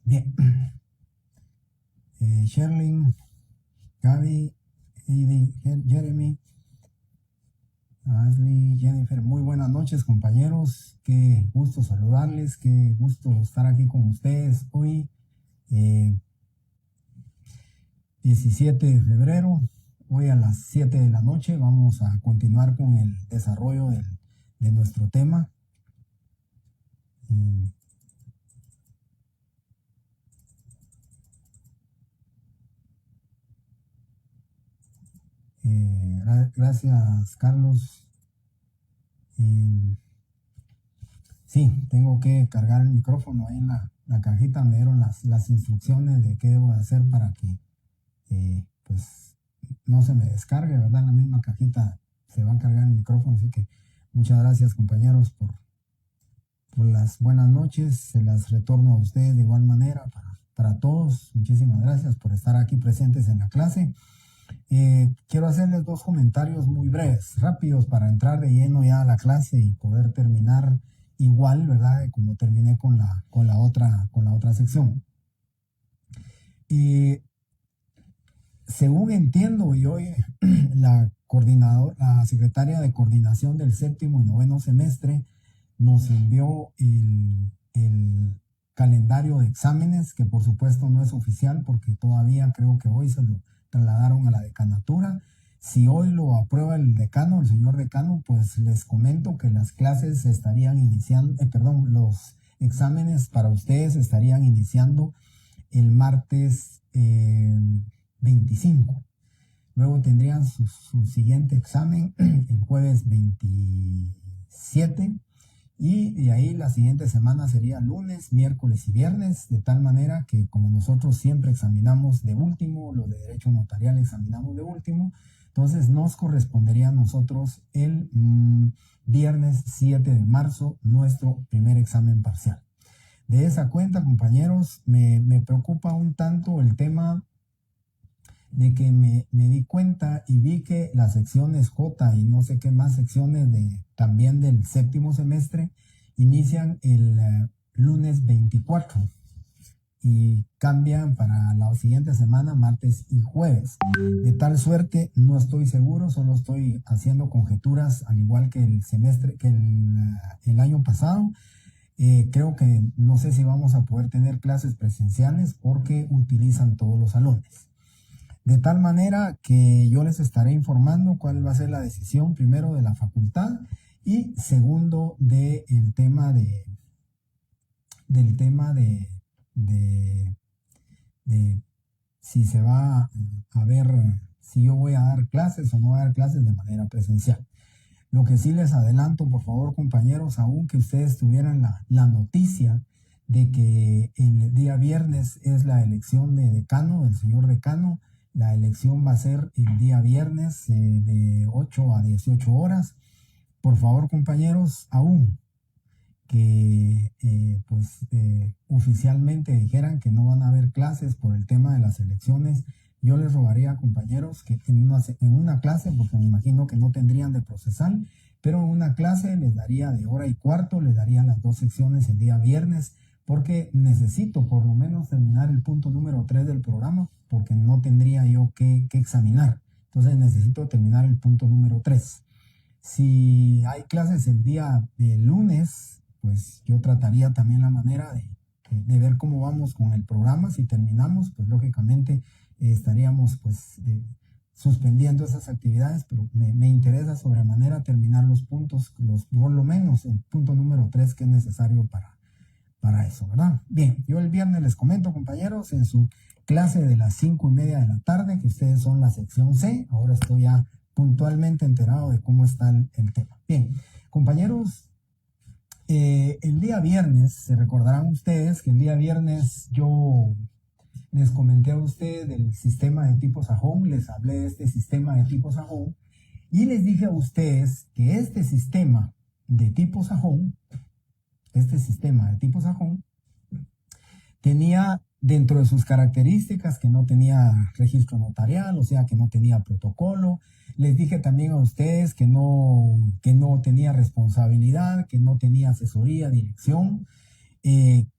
Bien. Sherlyn, Gaby, Heidi, Jeremy, Ashley, Jennifer, muy buenas noches, compañeros. Qué gusto saludarles, qué gusto estar aquí con ustedes hoy, 17 de febrero. Hoy a las 7 de la noche vamos a continuar con el desarrollo de nuestro tema. Gracias, Carlos. Sí, tengo que cargar el micrófono ahí en la cajita. Me dieron las instrucciones de qué debo hacer para que pues no se me descargue, ¿verdad? En la misma cajita se va a cargar el micrófono. Así que muchas gracias, compañeros, por las buenas noches. Se las retorno a ustedes de igual manera para todos. Muchísimas gracias por estar aquí presentes en la clase. Quiero hacerles dos comentarios muy breves, rápidos, para entrar de lleno ya a la clase y poder terminar igual, ¿verdad? Como terminé con la otra sección. Según entiendo, y hoy la secretaria de coordinación del séptimo y noveno semestre nos envió el calendario de exámenes, que por supuesto no es oficial porque todavía creo que hoy se lo trasladaron a la decanatura. Si hoy lo aprueba el decano, el señor decano, pues les comento que las clases estarían iniciando, los exámenes para ustedes estarían iniciando el martes 25. Luego tendrían su siguiente examen el jueves 27. Y de ahí la siguiente semana sería lunes, miércoles y viernes, de tal manera que como nosotros siempre examinamos de último, lo de derecho notarial examinamos de último, entonces nos correspondería a nosotros el viernes 7 de marzo nuestro primer examen parcial. De esa cuenta, compañeros, me preocupa un tanto el tema de que me di cuenta y vi que las secciones J y no sé qué más secciones también del séptimo semestre inician el lunes 24 y cambian para la siguiente semana, martes y jueves. De tal suerte, no estoy seguro, solo estoy haciendo conjeturas, al igual que el año pasado. Creo que no sé si vamos a poder tener clases presenciales porque utilizan todos los salones. De tal manera que yo les estaré informando cuál va a ser la decisión, primero de la facultad y segundo del tema de si se va a ver si yo voy a dar clases o no voy a dar clases de manera presencial. Lo que sí les adelanto, por favor, compañeros, aún que ustedes tuvieran la noticia de que el día viernes es la elección de decano, del señor decano. La elección va a ser el día viernes de 8 a 18 horas. Por favor, compañeros, aún que oficialmente dijeran que no van a haber clases por el tema de las elecciones, yo les rogaría, compañeros, que en una clase, porque me imagino que no tendrían de procesal, pero en una clase les daría de hora y cuarto, les daría las dos secciones el día viernes, porque necesito por lo menos terminar el punto número 3 del programa, porque no tendría yo que examinar. Entonces necesito terminar el punto número 3. Si hay clases el día de lunes, pues yo trataría también la manera de ver cómo vamos con el programa. Si terminamos, pues lógicamente estaríamos suspendiendo esas actividades, pero me interesa sobremanera terminar los puntos, por lo menos el punto número 3 que es necesario para eso, ¿verdad? Bien, yo el viernes les comento, compañeros, en su clase de las 5:30 de la tarde, que ustedes son la sección C. Ahora estoy ya puntualmente enterado de cómo está el tema. Bien, compañeros, el día viernes, se recordarán ustedes que el día viernes yo les comenté a ustedes del sistema de tipo Sajón, les hablé de este sistema de tipo Sajón y les dije a ustedes que este sistema de tipo Sajón tenía dentro de sus características que no tenía registro notarial, o sea que no tenía protocolo. Les dije también a ustedes que no tenía responsabilidad, que no tenía asesoría, dirección.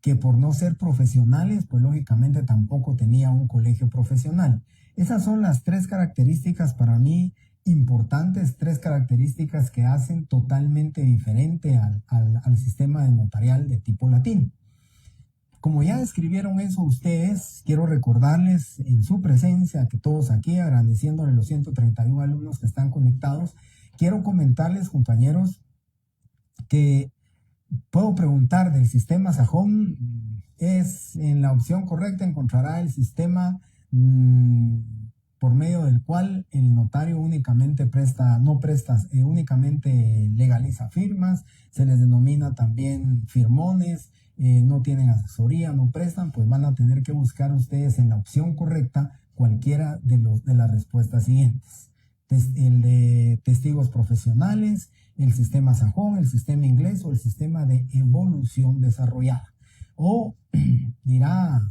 que por no ser profesionales, pues lógicamente tampoco tenía un colegio profesional. Esas son las tres características para mí importantes, tres características que hacen totalmente diferente al sistema de notarial de tipo latino. Como ya describieron eso ustedes, quiero recordarles en su presencia que todos aquí, agradeciéndole los 131 alumnos que están conectados, quiero comentarles, compañeros, que puedo preguntar del sistema sajón. Es en la opción correcta encontrará el sistema por medio del cual el notario únicamente únicamente legaliza firmas, se les denomina también firmones, no tienen asesoría, no prestan, pues van a tener que buscar ustedes en la opción correcta cualquiera de las respuestas siguientes. El de testigos profesionales, el sistema sajón, el sistema inglés o el sistema de evolución desarrollada. O dirá,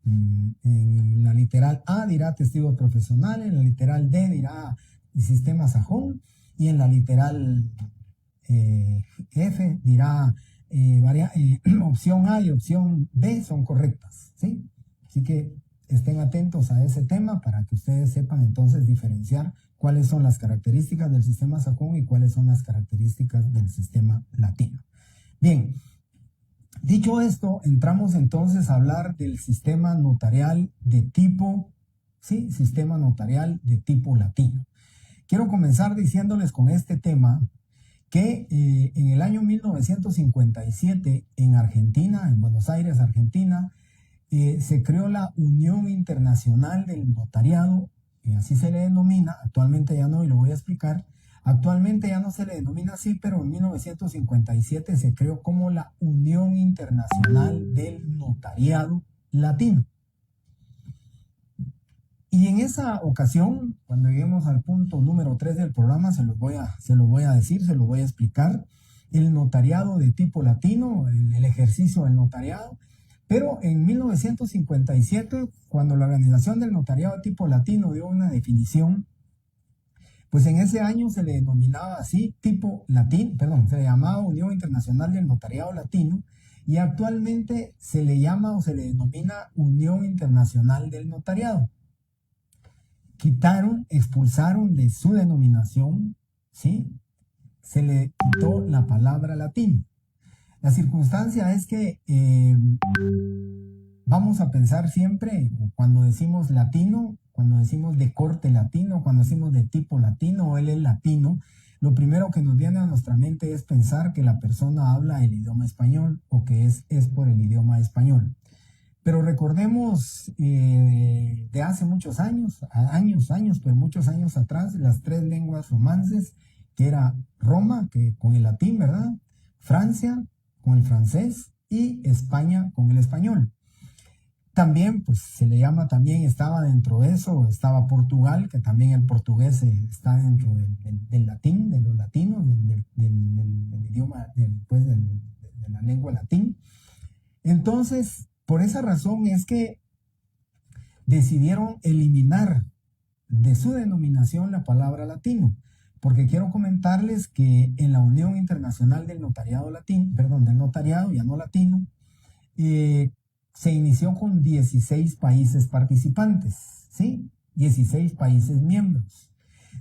en la literal A dirá testigos profesionales, en la literal D dirá el sistema sajón y en la literal F dirá opción A y opción B son correctas, ¿sí? Así que estén atentos a ese tema para que ustedes sepan entonces diferenciar cuáles son las características del sistema sajón y cuáles son las características del sistema latino. Bien, dicho esto, entramos entonces a hablar del sistema notarial de tipo, sí, sistema notarial de tipo latino. Quiero comenzar diciéndoles con este tema que en el año 1957 en Argentina, en Buenos Aires, Argentina, se creó la Unión Internacional del Notariado, y así se le denomina, actualmente ya no, y lo voy a explicar. Actualmente ya no se le denomina así, pero en 1957 se creó como la Unión Internacional del Notariado Latino. Y en esa ocasión, cuando lleguemos al punto número 3 del programa, se los voy a decir, se los voy a explicar, el notariado de tipo latino, el ejercicio del notariado. Pero en 1957, cuando la Organización del Notariado de tipo latino dio una definición, pues en ese año se le denominaba así, tipo latino, perdón, se le llamaba Unión Internacional del Notariado Latino, y actualmente se le llama o se le denomina Unión Internacional del Notariado. Expulsaron de su denominación, ¿sí? Se le quitó la palabra latino. La circunstancia es que vamos a pensar siempre, cuando decimos latino, cuando decimos de corte latino, cuando decimos de tipo latino o él es latino, lo primero que nos viene a nuestra mente es pensar que la persona habla el idioma español o que es por el idioma español. Pero recordemos de hace muchos años, pero muchos años atrás, las tres lenguas romances, que era Roma, que con el latín, ¿verdad? Francia con el francés y España con el español. También, pues se le llama también, estaba dentro de eso, estaba Portugal, que también el portugués está dentro del latín, de los latinos, del idioma, de la lengua latín. Entonces, por esa razón es que decidieron eliminar de su denominación la palabra latino, porque quiero comentarles que en la Unión Internacional del Notariado Latino, perdón, del Notariado, ya no latino, se inició con 16 países participantes, ¿sí? 16 países miembros.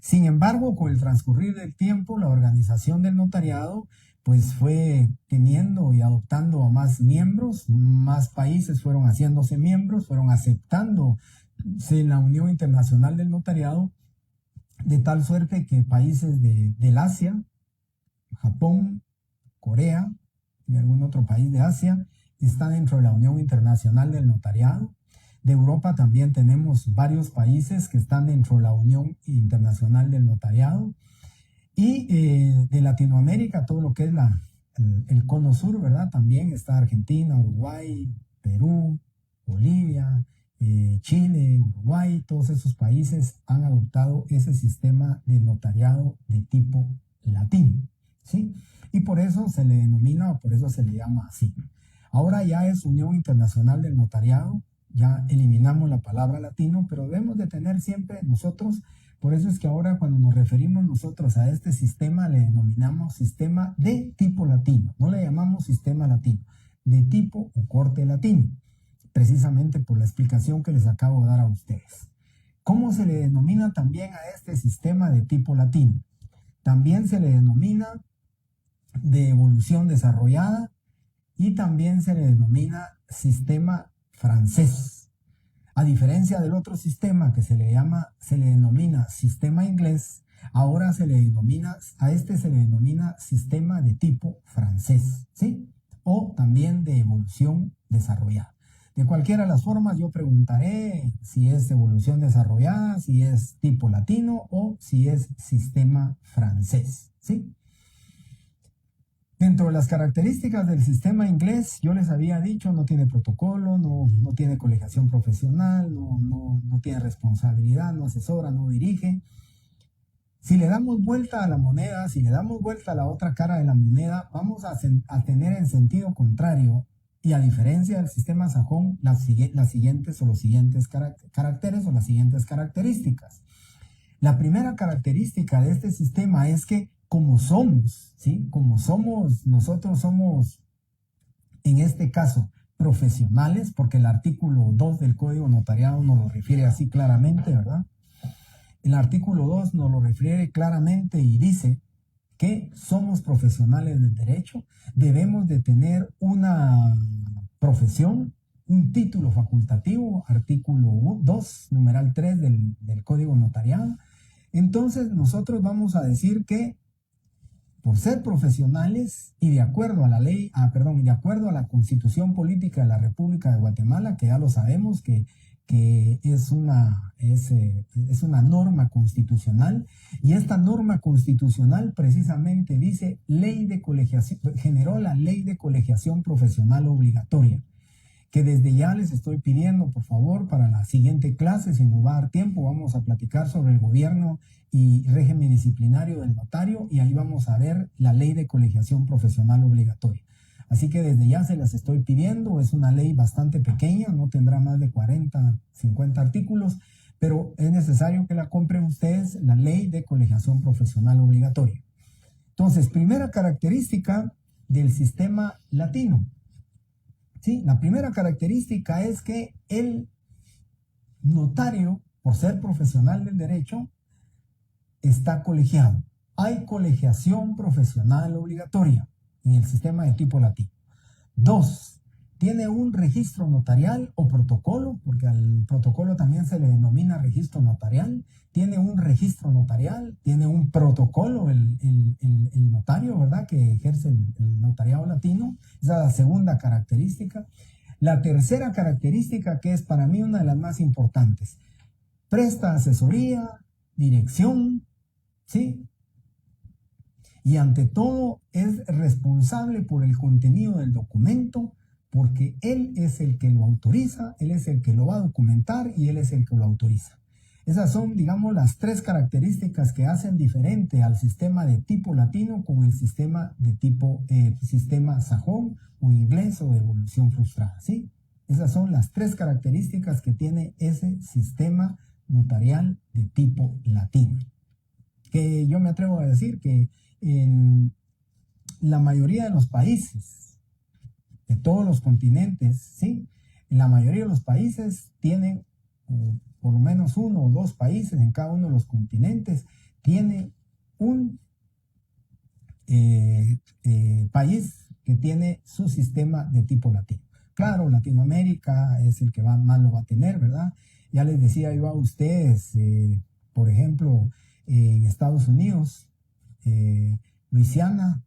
Sin embargo, con el transcurrir del tiempo, la organización del notariado pues fue teniendo y adoptando a más miembros, más países fueron haciéndose miembros, fueron aceptándose en la Unión Internacional del Notariado, de tal suerte que países del Asia, Japón, Corea y algún otro país de Asia está dentro de la Unión Internacional del Notariado. De Europa también tenemos varios países que están dentro de la Unión Internacional del Notariado. Y de Latinoamérica, todo lo que es el cono sur, ¿verdad? También está Argentina, Uruguay, Perú, Bolivia, Chile, Uruguay, todos esos países han adoptado ese sistema de notariado de tipo latino, ¿sí? Y por eso se le denomina, o por eso se le llama así. Ahora ya es Unión Internacional del Notariado, ya eliminamos la palabra latino, pero debemos de tener siempre nosotros, por eso es que ahora cuando nos referimos nosotros a este sistema le denominamos sistema de tipo latino, no le llamamos sistema latino, de tipo o corte latino, precisamente por la explicación que les acabo de dar a ustedes. ¿Cómo se le denomina también a este sistema de tipo latino? También se le denomina de evolución desarrollada y también se le denomina sistema francés. A diferencia del otro sistema que se le denomina sistema inglés, ahora a este se le denomina sistema de tipo francés, ¿sí? O también de evolución desarrollada. De cualquiera de las formas, yo preguntaré si es evolución desarrollada, si es tipo latino o si es sistema francés, ¿sí? Dentro de las características del sistema inglés, yo les había dicho, no tiene protocolo, no tiene colegiación profesional, no tiene responsabilidad, no asesora, no dirige. Si le damos vuelta a la moneda, si le damos vuelta a la otra cara de la moneda, vamos a tener en sentido contrario, y a diferencia del sistema sajón, los siguientes caracteres o las siguientes características. La primera característica de este sistema es que como somos, ¿sí? Nosotros somos, en este caso, profesionales, porque el artículo 2 del Código Notariado nos lo refiere así claramente, ¿verdad? El artículo 2 nos lo refiere claramente y dice que somos profesionales del derecho, debemos de tener una profesión, un título facultativo, artículo 2, numeral 3 del Código Notariado. Entonces nosotros vamos a decir que por ser profesionales y de acuerdo a la ley, de acuerdo a la Constitución Política de la República de Guatemala, que ya lo sabemos que es una norma constitucional, y esta norma constitucional precisamente dice generó la ley de colegiación profesional obligatoria, que desde ya les estoy pidiendo, por favor, para la siguiente clase, si nos va a dar tiempo, vamos a platicar sobre el gobierno y régimen disciplinario del notario, y ahí vamos a ver la ley de colegiación profesional obligatoria. Así que desde ya se las estoy pidiendo, es una ley bastante pequeña, no tendrá más de 40, 50 artículos, pero es necesario que la compren ustedes, la ley de colegiación profesional obligatoria. Entonces, primera característica del sistema latino. Sí, la primera característica es que el notario, por ser profesional del derecho, está colegiado. Hay colegiación profesional obligatoria en el sistema de tipo latino. 2, tiene un registro notarial o protocolo, porque al protocolo también se le denomina registro notarial. Tiene un registro notarial, tiene un protocolo el notario, ¿verdad?, que ejerce el notariado latino. Esa es la segunda característica. La tercera característica, que es para mí una de las más importantes, presta asesoría, dirección, ¿sí? Y ante todo es responsable por el contenido del documento, porque él es el que lo autoriza, él es el que lo va a documentar y él es el que lo autoriza. Esas son, digamos, las tres características que hacen diferente al sistema de tipo latino con el sistema de tipo sistema sajón o inglés o de evolución frustrada, ¿sí? Esas son las tres características que tiene ese sistema notarial de tipo latino, que yo me atrevo a decir que en la mayoría de los países, de todos los continentes, ¿sí? En la mayoría de los países tienen, o por lo menos uno o dos países en cada uno de los continentes, tiene un país que tiene su sistema de tipo latino. Claro, Latinoamérica es el que más lo va a tener, ¿verdad? Ya les decía yo a ustedes, por ejemplo, en Estados Unidos, Luisiana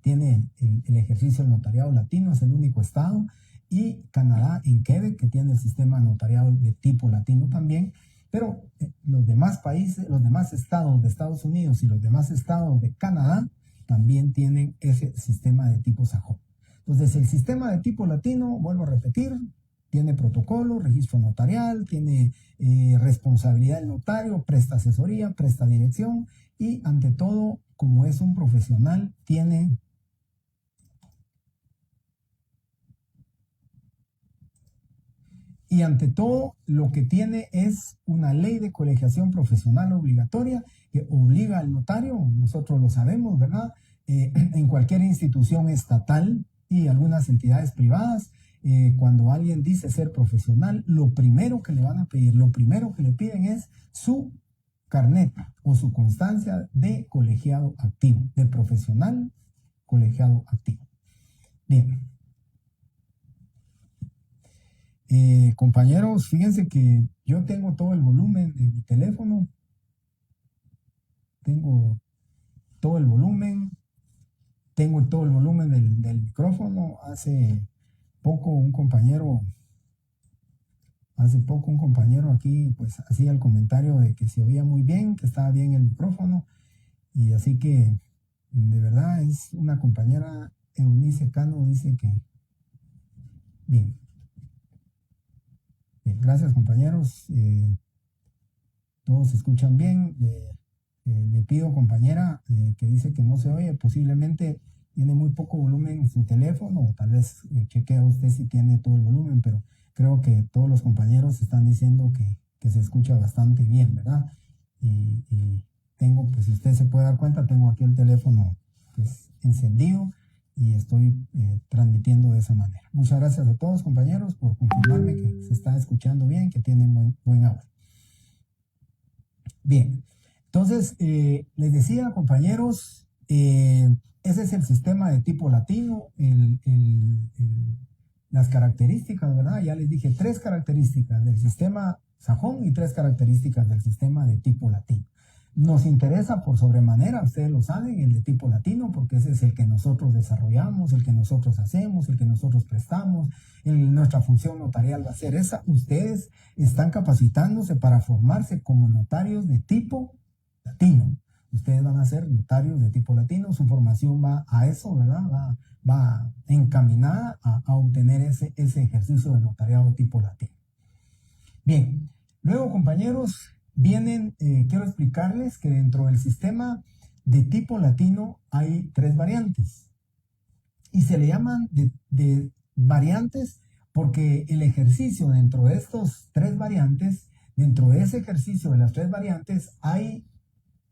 tiene el ejercicio del notariado latino, es el único estado, y Canadá en Quebec, que tiene el sistema notariado de tipo latino también, pero los demás países, los demás estados de Estados Unidos y los demás estados de Canadá también tienen ese sistema de tipo sajón. Entonces, el sistema de tipo latino, vuelvo a repetir, tiene protocolo, registro notarial, tiene responsabilidad del notario, presta asesoría, presta dirección y, ante todo, como es un profesional, tiene lo que tiene es una ley de colegiación profesional obligatoria que obliga al notario, nosotros lo sabemos, ¿verdad? En cualquier institución estatal, y algunas entidades privadas, cuando alguien dice ser profesional, lo primero que le van a pedir, lo primero que le piden es su carnet o su constancia de colegiado activo, de profesional colegiado activo. Bien. Compañeros, fíjense que yo tengo todo el volumen de mi teléfono, tengo todo el volumen, tengo todo el volumen del micrófono. Hace poco un compañero aquí pues hacía el comentario de que se oía muy bien, que estaba bien el micrófono, y así que de verdad es una compañera, Eunice Cano, dice que bien. Bien, gracias compañeros, todos se escuchan bien. Le pido, compañera, que dice que no se oye, posiblemente tiene muy poco volumen en su teléfono, o tal vez chequea usted si tiene todo el volumen, pero creo que todos los compañeros están diciendo que se escucha bastante bien, ¿verdad? Y tengo, pues si usted se puede dar cuenta, tengo aquí el teléfono pues encendido y estoy transmitiendo de esa manera. Muchas gracias a todos, compañeros, por confirmarme que se está escuchando bien, que tienen buen audio. Bien. Entonces, les decía, compañeros, ese es el sistema de tipo latino, las características, ¿verdad? Ya les dije 3 características del sistema sajón y 3 características del sistema de tipo latino. Nos interesa por sobremanera, ustedes lo saben, el de tipo latino, porque ese es el que nosotros desarrollamos, el que nosotros hacemos, el que nosotros prestamos, nuestra función notarial va a ser esa. Ustedes están capacitándose para formarse como notarios de tipo latino. Ustedes van a ser notarios de tipo latino, su formación va a eso, ¿verdad? Va encaminada a obtener ese ejercicio de notariado de tipo latino. Bien, luego, compañeros, quiero explicarles que dentro del sistema de tipo latino hay 3 variantes. Y se le llaman de variantes porque el ejercicio dentro de estos 3 variantes, dentro de ese ejercicio de las 3 variantes, hay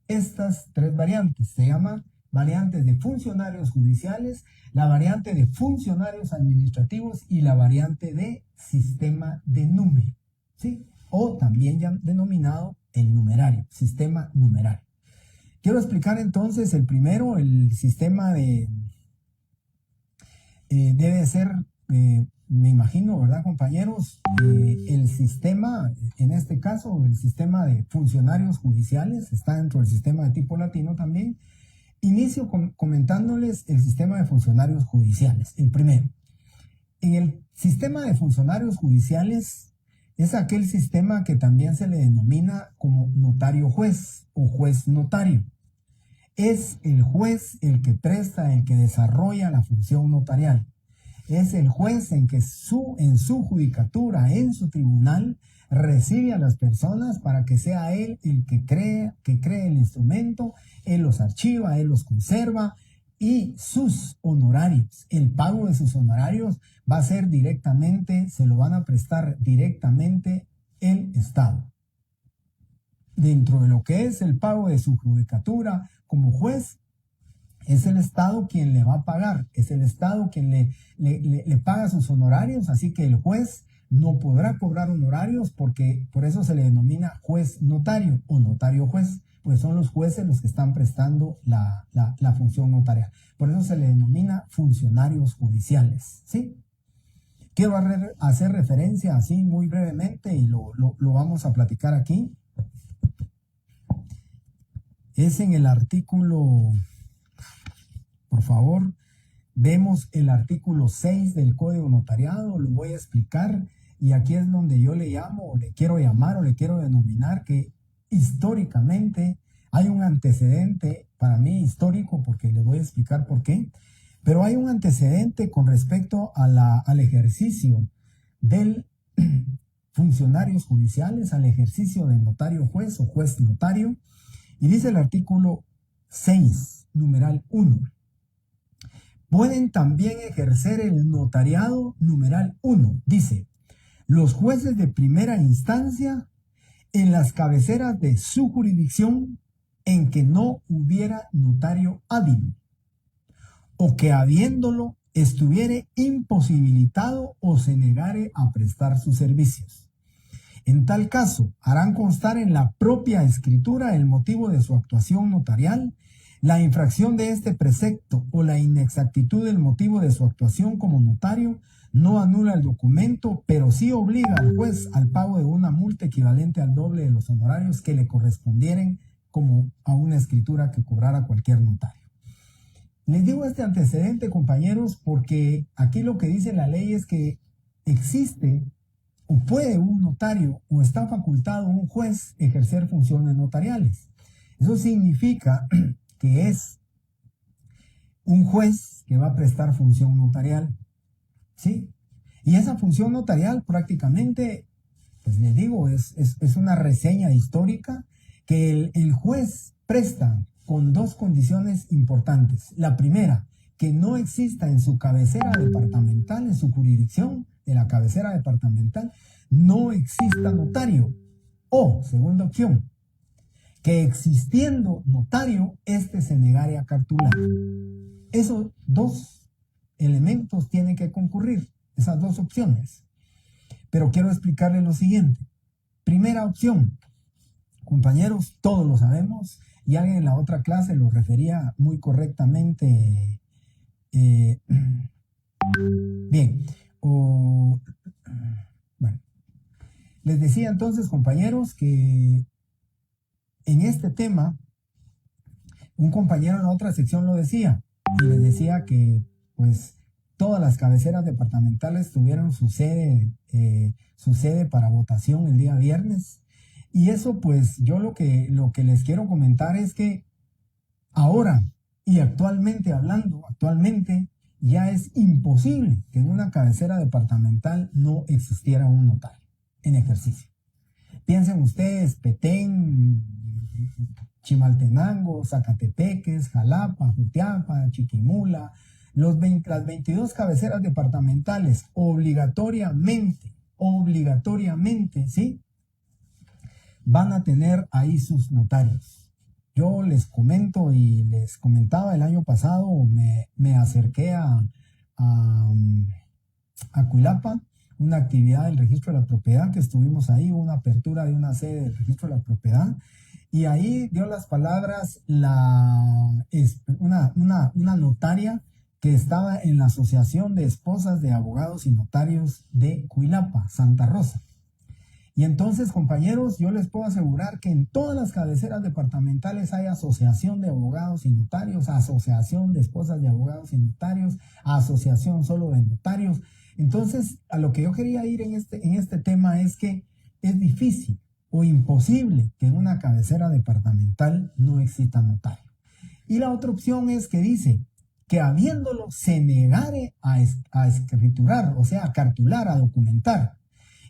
estas 3 variantes. Se llaman variantes de funcionarios judiciales, la variante de funcionarios administrativos y la variante de sistema de número, ¿sí? O también ya denominado el numerario, sistema numerario. Quiero explicar entonces el primero, el sistema debe ser, me imagino, ¿verdad, compañeros? El sistema, en este caso, el sistema de funcionarios judiciales, está dentro del sistema de tipo latino también. Inicio comentándoles el sistema de funcionarios judiciales, el primero. En el sistema de funcionarios judiciales es aquel sistema que también se le denomina como notario juez o juez notario. Es el juez el que presta, el que desarrolla la función notarial. Es el juez en su judicatura, en su tribunal, recibe a las personas para que sea él el que cree el instrumento, él los archiva, él los conserva, y sus honorarios, el pago de sus honorarios va a ser directamente, se lo van a prestar directamente el Estado. Dentro de lo que es el pago de su judicatura como juez, es el Estado quien le va a pagar, es el Estado quien le paga sus honorarios, así que el juez no podrá cobrar honorarios porque por eso se le denomina juez notario o notario juez, pues son los jueces los que están prestando la función notarial. Por eso se le denomina funcionarios judiciales, ¿sí? Quiero hacer referencia así muy brevemente y lo vamos a platicar aquí. Es en el artículo, por favor, vemos el artículo 6 del Código Notariado, lo voy a explicar, y aquí es donde yo le llamo, o le quiero llamar, o le quiero denominar que históricamente hay un antecedente, para mí histórico, porque les voy a explicar por qué, pero hay un antecedente con respecto al ejercicio del funcionarios judiciales, al ejercicio de notario juez o juez notario, y dice el artículo 6, numeral 1. Pueden también ejercer el notariado, numeral 1. Dice, los jueces de primera instancia en las cabeceras de su jurisdicción en que no hubiera notario hábil, o que habiéndolo estuviere imposibilitado o se negare a prestar sus servicios. En tal caso, harán constar en la propia escritura el motivo de su actuación notarial, la infracción de este precepto o la inexactitud del motivo de su actuación como notario no anula el documento, pero sí obliga al juez al pago de una multa equivalente al doble de los honorarios que le correspondieren como a una escritura que cobrara cualquier notario. Les digo este antecedente, compañeros, porque aquí lo que dice la ley es que existe o puede un notario o está facultado un juez ejercer funciones notariales. Eso significa que es un juez que va a prestar función notarial, ¿sí? Y esa función notarial prácticamente, pues les digo, es una reseña histórica que el juez presta con dos condiciones importantes. La primera, que no exista en su cabecera departamental, en su jurisdicción de la cabecera departamental, no exista notario. O, segunda opción, que existiendo notario, éste se negare a cartular. Esos dos elementos tienen que concurrir, esas dos opciones. Pero quiero explicarles lo siguiente. Primera opción, compañeros, todos lo sabemos, y alguien en la otra clase lo refería muy correctamente. Bien, bueno, les decía entonces, compañeros, que en este tema, un compañero en la otra sección lo decía, y les decía que, pues, todas las cabeceras departamentales tuvieron su sede para votación el día viernes. Y eso, pues, yo lo que les quiero comentar es que ahora y actualmente ya es imposible que en una cabecera departamental no existiera un notario en ejercicio. Piensen ustedes, Petén, Chimaltenango, Zacatepeques, Jalapa, Jutiapa, Chiquimula, las 22 cabeceras departamentales obligatoriamente, ¿sí? Van a tener ahí sus notarios. Yo les comento y les comentaba el año pasado, me acerqué a Cuilapa, una actividad del registro de la propiedad, que estuvimos ahí, una apertura de una sede del registro de la propiedad, y ahí dio las palabras una notaria que estaba en la Asociación de Esposas de Abogados y Notarios de Cuilapa, Santa Rosa. Y entonces, compañeros, yo les puedo asegurar que en todas las cabeceras departamentales hay asociación de abogados y notarios, asociación de esposas de abogados y notarios, asociación solo de notarios. Entonces, a lo que yo quería ir en este tema es que es difícil o imposible que en una cabecera departamental no exista notario. Y la otra opción es que dice que habiéndolo se negare a escriturar, o sea, a cartular, a documentar.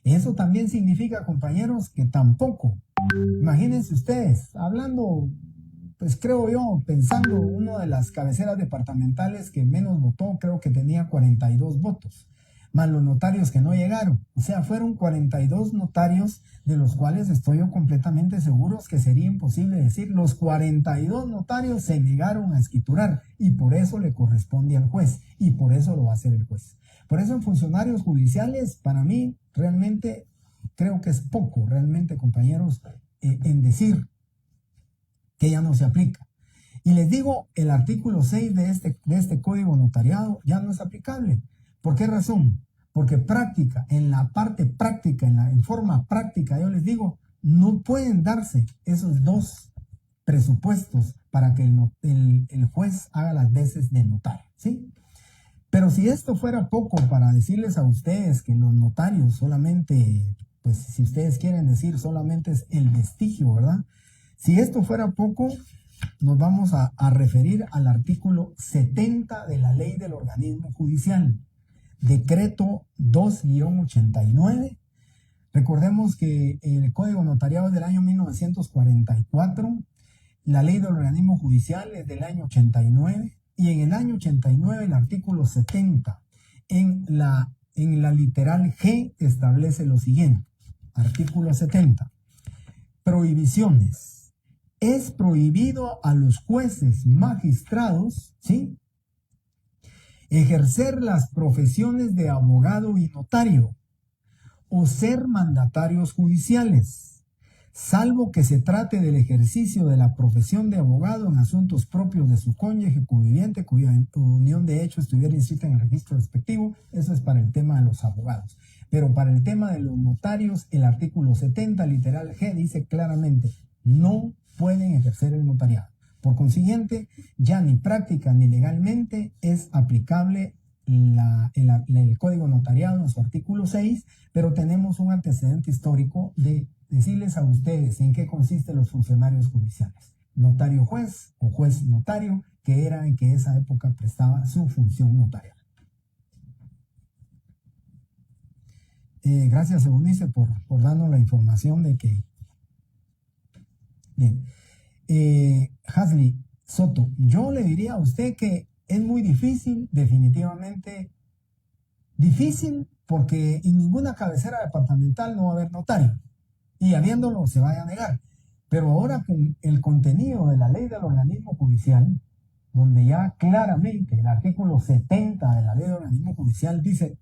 Eso también significa, compañeros, que tampoco, imagínense ustedes, hablando, pues creo yo, pensando, una de las cabeceras departamentales que menos votó, creo que tenía 42 votos, más los notarios que no llegaron. O sea, fueron 42 notarios, de los cuales estoy yo completamente seguro que sería imposible decir, los 42 notarios se negaron a escriturar, y por eso le corresponde al juez, y por eso lo va a hacer el juez. Por eso en funcionarios judiciales, para mí, realmente creo que es poco, realmente, compañeros, en decir que ya no se aplica. Y les digo, el artículo 6 de este código notariado ya no es aplicable. ¿Por qué razón? Porque en la parte práctica, en forma práctica, yo les digo, no pueden darse esos dos presupuestos para que el juez haga las veces de notario, ¿sí? Pero si esto fuera poco para decirles a ustedes que los notarios solamente, pues si ustedes quieren decir, solamente es el vestigio, ¿verdad? Si esto fuera poco, nos vamos a referir al artículo 70 de la Ley del Organismo Judicial, decreto 2-89. Recordemos que el Código Notariado es del año 1944, la Ley del Organismo Judicial es del año 89, y en el año 89 el artículo 70 en la literal G establece lo siguiente. Artículo 70. Prohibiciones. Es prohibido a los jueces, magistrados, ¿sí?, ejercer las profesiones de abogado y notario, o ser mandatarios judiciales, salvo que se trate del ejercicio de la profesión de abogado en asuntos propios de su cónyuge conviviente cuya unión de hecho estuviera inscrita en el registro respectivo. Eso es para el tema de los abogados. Pero para el tema de los notarios, el artículo 70, literal G, dice claramente, no pueden ejercer el notariado. Por consiguiente, ya ni práctica ni legalmente es aplicable el Código Notariado en su artículo 6, pero tenemos un antecedente histórico de decirles a ustedes en qué consisten los funcionarios judiciales. Notario juez o juez notario, que era en que esa época prestaba su función notarial. Gracias, Eunice, por darnos la información de que... Bien. Hasley Soto, yo le diría a usted que es muy difícil, definitivamente difícil, porque en ninguna cabecera departamental no va a haber notario, y habiéndolo se vaya a negar. Pero ahora con el contenido de la ley del organismo judicial, donde ya claramente el artículo 70 de la ley del organismo judicial dice,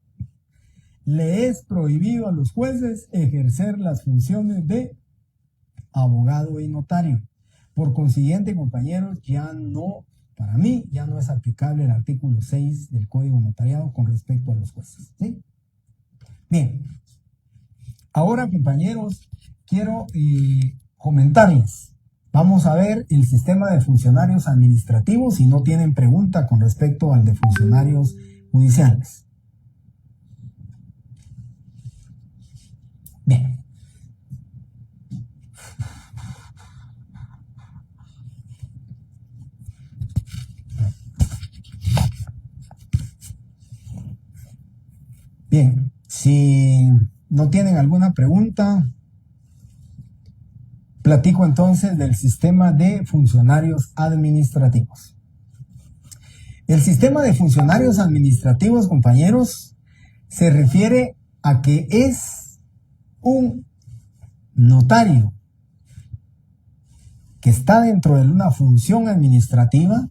le es prohibido a los jueces ejercer las funciones de abogado y notario. Por consiguiente, compañeros, para mí ya no es aplicable el artículo 6 del Código Notariado con respecto a los jueces, ¿sí? Bien, ahora, compañeros, quiero comentarles. Vamos a ver el sistema de funcionarios administrativos si no tienen pregunta con respecto al de funcionarios judiciales. Bien. Bien, si no tienen alguna pregunta, platico entonces del sistema de funcionarios administrativos. El sistema de funcionarios administrativos, compañeros, se refiere a que es un notario que está dentro de una función administrativa,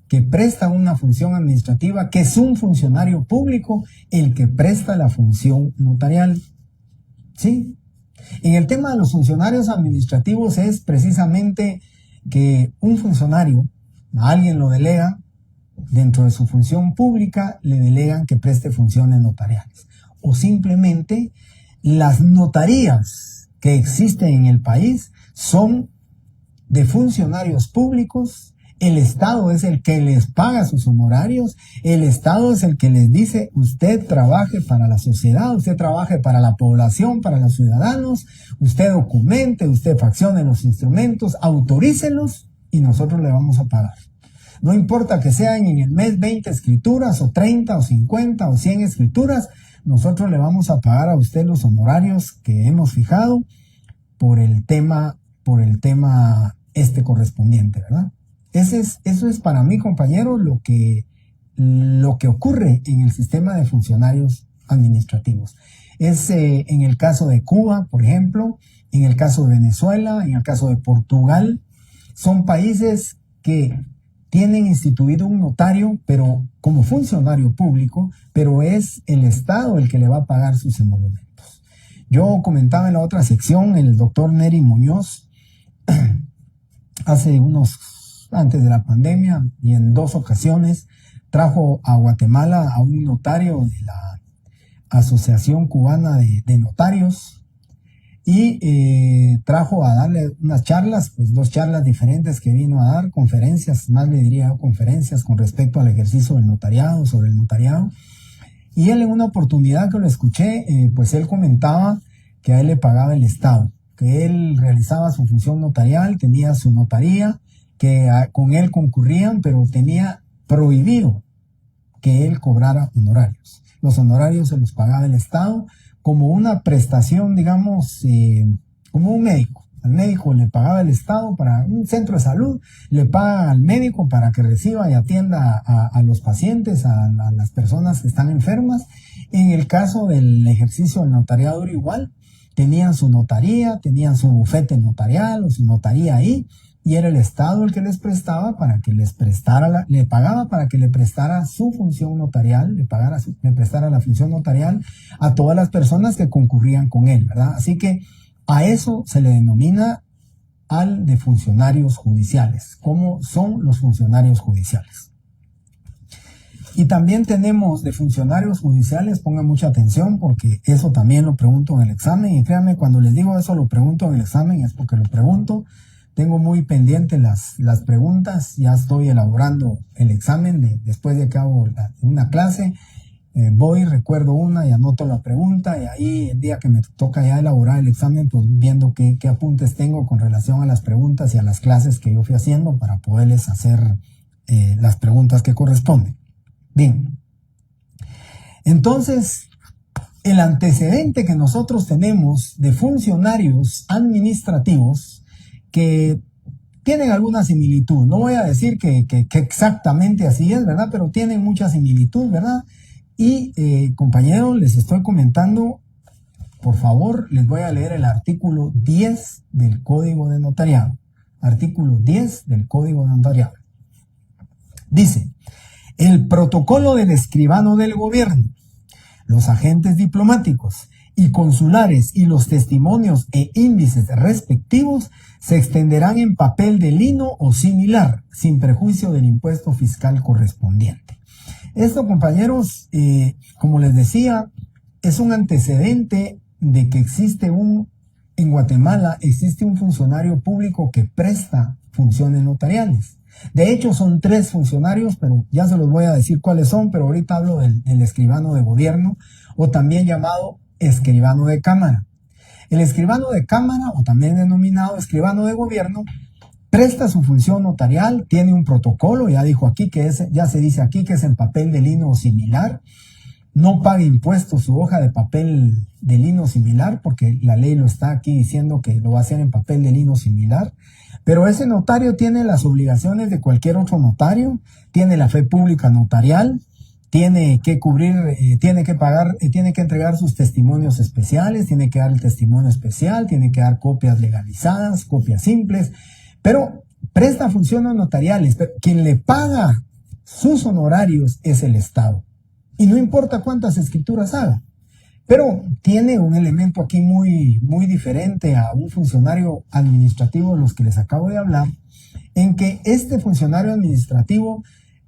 que presta una función administrativa, que es un funcionario público el que presta la función notarial. ¿Sí? En el tema de los funcionarios administrativos es precisamente que un funcionario, a alguien lo delega, dentro de su función pública le delegan que preste funciones notariales. O simplemente las notarías que existen en el país son de funcionarios públicos. El Estado es el que les paga sus honorarios, el Estado es el que les dice, usted trabaje para la sociedad, usted trabaje para la población, para los ciudadanos, usted documente, usted faccione los instrumentos, autorícelos y nosotros le vamos a pagar. No importa que sean en el mes 20 escrituras o 30 o 50 o 100 escrituras, nosotros le vamos a pagar a usted los honorarios que hemos fijado por el tema correspondiente, ¿verdad? Eso es para mí, compañero, lo que ocurre en el sistema de funcionarios administrativos. Es en el caso de Cuba, por ejemplo, en el caso de Venezuela, en el caso de Portugal, son países que tienen instituido un notario, pero como funcionario público, pero es el Estado el que le va a pagar sus emolumentos. Yo comentaba en la otra sección, el doctor Neri Muñoz, antes de la pandemia y en 2 ocasiones trajo a Guatemala a un notario de la Asociación Cubana de Notarios y trajo a darle unas charlas, pues 2 charlas diferentes que vino a dar, conferencias, más le diría conferencias con respecto al ejercicio del notariado, sobre el notariado. Y él en una oportunidad que lo escuché, pues él comentaba que a él le pagaba el Estado, que él realizaba su función notarial, tenía su notaría, que con él concurrían, pero tenía prohibido que él cobrara honorarios. Los honorarios se los pagaba el Estado como una prestación, digamos, como un médico. Al médico le pagaba el Estado para un centro de salud, le paga al médico para que reciba y atienda a los pacientes, a las personas que están enfermas. En el caso del ejercicio del notariado era igual. Tenían su notaría, tenían su bufete notarial o su notaría ahí, y era el Estado el que les prestaba para que les prestara, le pagaba para que le prestara su función notarial, le prestara la función notarial a todas las personas que concurrían con él, ¿verdad? Así que a eso se le denomina al de funcionarios judiciales. ¿Cómo son los funcionarios judiciales? Y también tenemos de funcionarios judiciales, pongan mucha atención porque eso también lo pregunto en el examen, y créanme, cuando les digo eso lo pregunto en el examen es porque lo pregunto. Tengo muy pendiente las preguntas, ya estoy elaborando el examen después de que hago una clase. Voy, recuerdo una y anoto la pregunta, y ahí el día que me toca ya elaborar el examen, pues viendo qué apuntes tengo con relación a las preguntas y a las clases que yo fui haciendo para poderles hacer las preguntas que corresponden. Bien, entonces el antecedente que nosotros tenemos de funcionarios administrativos que tienen alguna similitud, no voy a decir que exactamente así es, ¿verdad? Pero tienen mucha similitud, ¿verdad? Y compañeros, les estoy comentando, por favor, les voy a leer el artículo 10 del Código de Notariado. Artículo 10 del Código de Notariado. Dice: el protocolo del escribano del gobierno, los agentes diplomáticos y consulares y los testimonios e índices respectivos se extenderán en papel de lino o similar, sin perjuicio del impuesto fiscal correspondiente. Esto, compañeros, como les decía, es un antecedente de que en Guatemala existe un funcionario público que presta funciones notariales. De hecho, son 3 funcionarios, pero ya se los voy a decir cuáles son, pero ahorita hablo del escribano de gobierno, o también llamado escribano de cámara. El escribano de cámara, o también denominado escribano de gobierno, presta su función notarial, tiene un protocolo, ya se dice aquí que es en papel de lino o similar. No paga impuestos su hoja de papel de lino similar, porque la ley lo está aquí diciendo que lo va a hacer en papel de lino similar. Pero ese notario tiene las obligaciones de cualquier otro notario, tiene la fe pública notarial, tiene que cubrir, tiene que pagar, tiene que entregar sus testimonios especiales, tiene que dar el testimonio especial, tiene que dar copias legalizadas, copias simples, pero presta funciones notariales. Pero quien le paga sus honorarios es el Estado. Y no importa cuántas escrituras haga. Pero tiene un elemento aquí muy, muy diferente a un funcionario administrativo de los que les acabo de hablar, en que este funcionario administrativo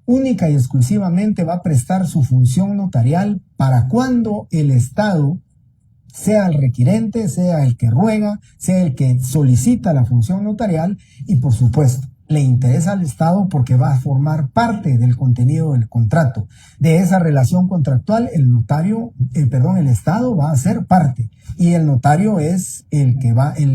única y exclusivamente va a prestar su función notarial para cuando el Estado, sea el requirente, sea el que ruega, sea el que solicita la función notarial, y por supuesto, le interesa al Estado porque va a formar parte del contenido del contrato. De esa relación contractual, el Estado va a ser parte. Y el notario es el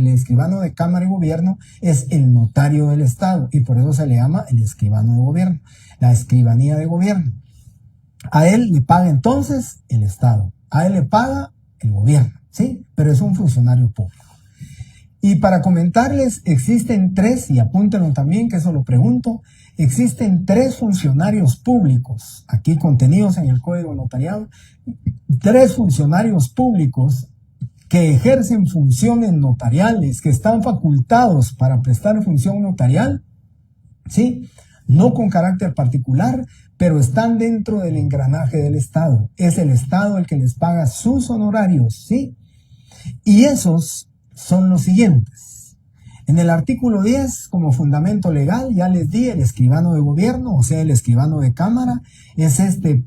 escribano de Cámara y Gobierno es el notario del Estado. Y por eso se le llama el escribano de gobierno, la escribanía de gobierno. A él le paga entonces el Estado. A él le paga el gobierno, ¿sí? Pero es un funcionario público. Y para comentarles, existen 3, y apúntenlo también, que eso lo pregunto, existen 3 funcionarios públicos, aquí contenidos en el Código Notariado, 3 funcionarios públicos que ejercen funciones notariales, que están facultados para prestar función notarial, ¿sí? No con carácter particular, pero están dentro del engranaje del Estado. Es el Estado el que les paga sus honorarios, ¿sí? Y esos son los siguientes. En el artículo 10, como fundamento legal, ya les di el escribano de gobierno, o sea, el escribano de cámara, es este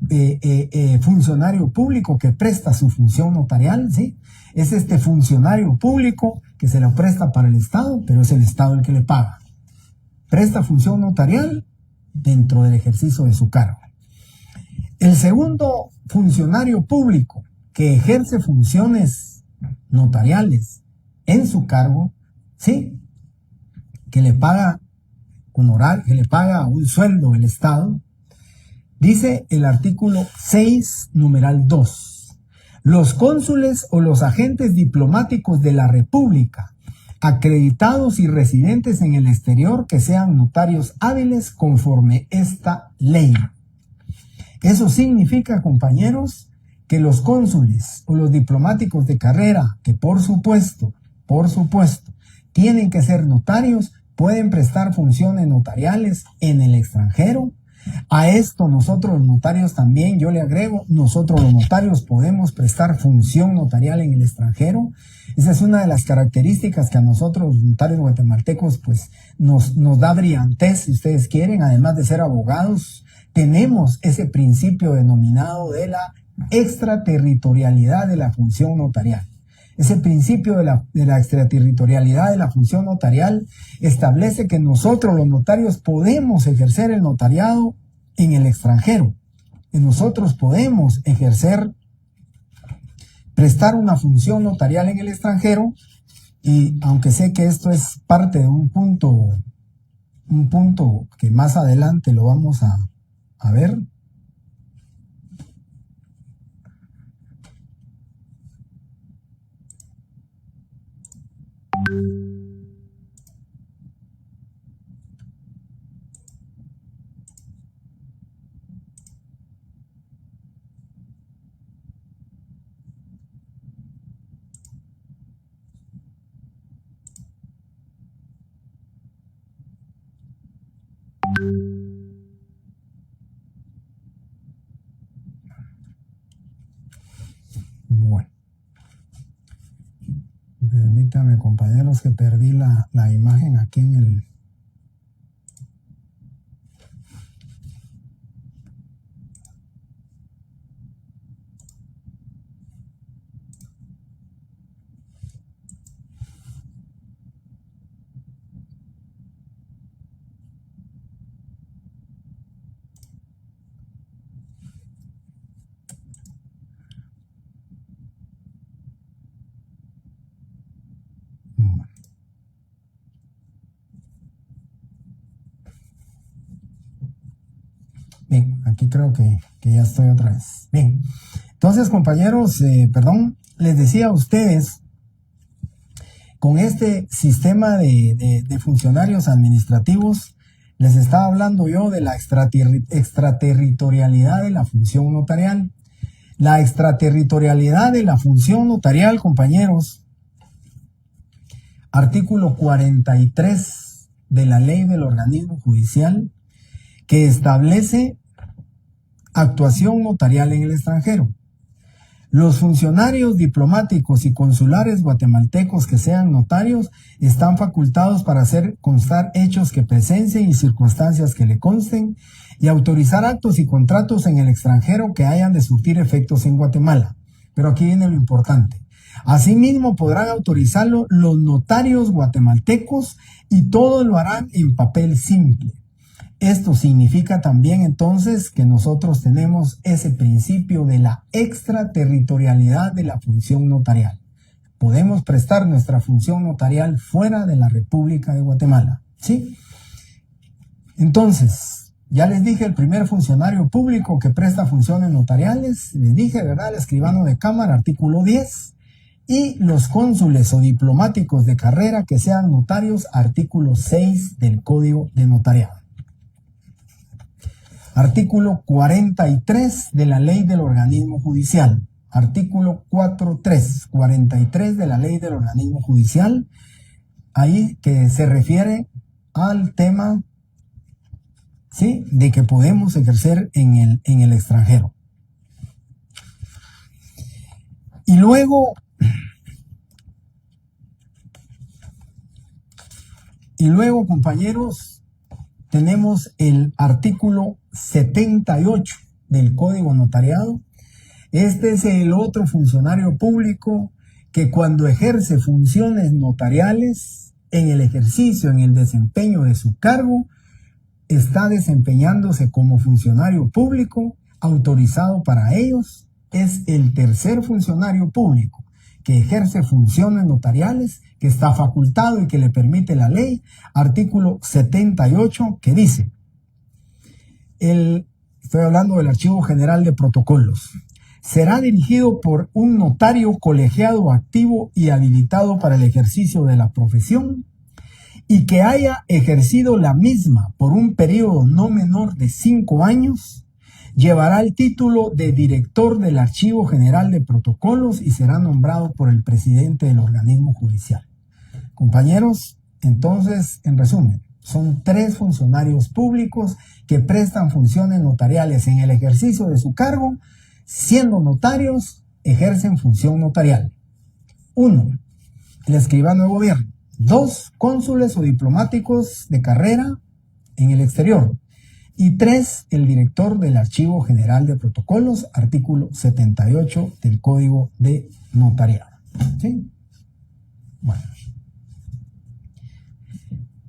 funcionario público que presta su función notarial, ¿sí? Es este funcionario público que se lo presta para el Estado, pero es el Estado el que le paga. Presta función notarial dentro del ejercicio de su cargo. El segundo funcionario público que ejerce funciones notariales en su cargo, ¿sí? Que le paga que le paga un sueldo el Estado, dice el artículo 6, numeral 2. Los cónsules o los agentes diplomáticos de la República, acreditados y residentes en el exterior, que sean notarios hábiles conforme esta ley. Eso significa, compañeros, que los cónsules o los diplomáticos de carrera, que por supuesto, tienen que ser notarios, pueden prestar funciones notariales en el extranjero. A esto nosotros los notarios también, yo le agrego, nosotros los notarios podemos prestar función notarial en el extranjero. Esa es una de las características que a nosotros los notarios guatemaltecos pues nos da brillantez, si ustedes quieren, además de ser abogados, tenemos ese principio denominado de la extraterritorialidad de la función notarial. Ese principio de la extraterritorialidad de la función notarial establece que nosotros los notarios podemos ejercer el notariado en el extranjero. Y nosotros podemos prestar una función notarial en el extranjero, y aunque sé que esto es parte de un punto que más adelante lo vamos a ver. Bueno, permítanme, compañeros, que perdí la imagen aquí en el... Bien, aquí creo que ya estoy otra vez. Bien, entonces, compañeros, les decía a ustedes, con este sistema de funcionarios administrativos, les estaba hablando yo de la extraterritorialidad de la función notarial. La extraterritorialidad de la función notarial, compañeros, artículo 43 de la ley del organismo judicial, que establece actuación notarial en el extranjero. Los funcionarios diplomáticos y consulares guatemaltecos que sean notarios están facultados para hacer constar hechos que presencien y circunstancias que le consten, y autorizar actos y contratos en el extranjero que hayan de surtir efectos en Guatemala. Pero aquí viene lo importante. Asimismo, podrán autorizarlo los notarios guatemaltecos, y todos lo harán en papel simple. Esto significa también entonces que nosotros tenemos ese principio de la extraterritorialidad de la función notarial. Podemos prestar nuestra función notarial fuera de la República de Guatemala, ¿sí? Entonces, ya les dije el primer funcionario público que presta funciones notariales, les dije, ¿verdad? El escribano de cámara, artículo 10, y los cónsules o diplomáticos de carrera que sean notarios, artículo 6 del Código de Notariado. Artículo 43 de la Ley del Organismo Judicial. Artículo 43 de la Ley del Organismo Judicial. Ahí que se refiere al tema, ¿sí?, de que podemos ejercer en el extranjero. Y luego, compañeros, tenemos el artículo 78 del Código Notariado. Este es el otro funcionario público que cuando ejerce funciones notariales, en el ejercicio, en el desempeño de su cargo, está desempeñándose como funcionario público autorizado para ellos. Es el tercer funcionario público que ejerce funciones notariales, que está facultado y que le permite la ley. Artículo 78, que dice, estoy hablando del Archivo General de Protocolos, será dirigido por un notario colegiado activo y habilitado para el ejercicio de la profesión, y que haya ejercido la misma por un periodo no menor de 5 años, llevará el título de director del Archivo General de Protocolos y será nombrado por el presidente del organismo judicial. Compañeros, Entonces, en resumen, son 3 funcionarios públicos que prestan funciones notariales en el ejercicio de su cargo, siendo notarios, ejercen función notarial. 1. El escribano de gobierno. 2. Cónsules o diplomáticos de carrera en el exterior. Y 3. El director del Archivo General de Protocolos, artículo 78 del Código de Notariado. ¿Sí? Bueno.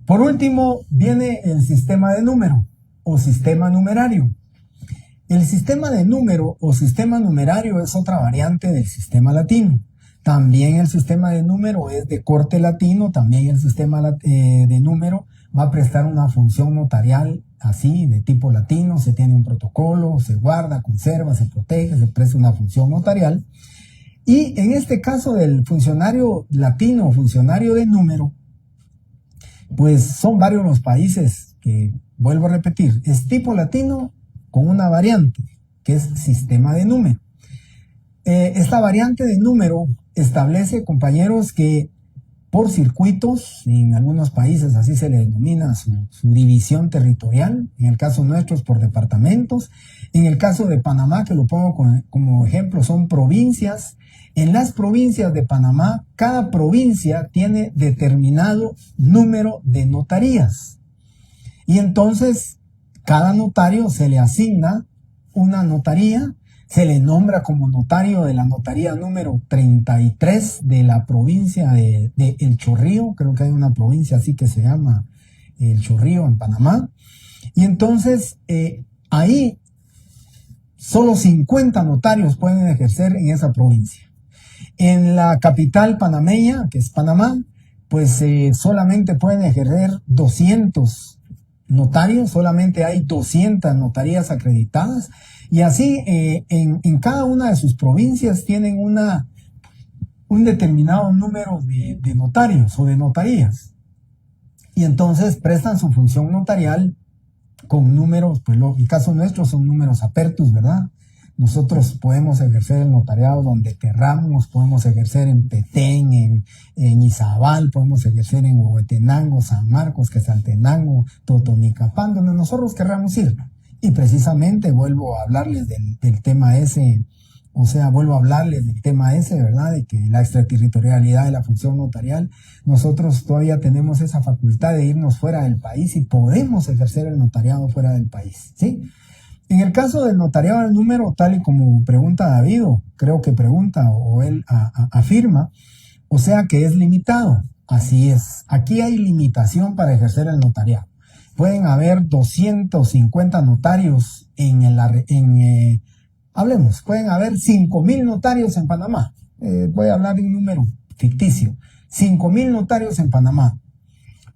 Por último, viene el sistema de número o sistema numerario. El sistema de número o sistema numerario es otra variante del sistema latino. También el sistema de número es de corte latino, también el sistema de número va a prestar una función notarial así, de tipo latino, se tiene un protocolo, se guarda, conserva, se protege, se presta una función notarial. Y en este caso del funcionario latino o funcionario de número, pues son varios los países que, vuelvo a repetir, es tipo latino con una variante, que es sistema de número. Esta variante de número establece, compañeros, que por circuitos, en algunos países así se le denomina su división territorial, en el caso nuestro es por departamentos, en el caso de Panamá, que lo pongo como ejemplo, son provincias. En las provincias de Panamá, cada provincia tiene determinado número de notarías. Y entonces, cada notario se le asigna una notaría, se le nombra como notario de la notaría número 33 de la provincia de El Chorrillo. Creo que hay una provincia así que se llama El Chorrillo en Panamá. Y entonces, ahí solo 50 notarios pueden ejercer en esa provincia. En la capital panameña, que es Panamá, pues solamente pueden ejercer 200 notarios, solamente hay 200 notarías acreditadas, y así en cada una de sus provincias tienen un determinado número de notarios o de notarías, y entonces prestan su función notarial con números, pues en el caso nuestro son números apertus, ¿verdad? Nosotros podemos ejercer el notariado donde querramos, podemos ejercer en Petén, en Izabal, podemos ejercer en Huehuetenango, San Marcos, Quetzaltenango, Totonicapán, donde nosotros querramos ir. Y precisamente vuelvo a hablarles del tema ese, ¿verdad? De que la extraterritorialidad de la función notarial, nosotros todavía tenemos esa facultad de irnos fuera del país y podemos ejercer el notariado fuera del país, ¿sí? En el caso del notariado del número, tal y como pregunta David, o creo que pregunta, o él afirma, o sea que es limitado. Así es. Aquí hay limitación para ejercer el notariado. Pueden haber 250 notarios pueden haber 5,000 notarios en Panamá. Voy a hablar de un número ficticio. 5,000 notarios en Panamá.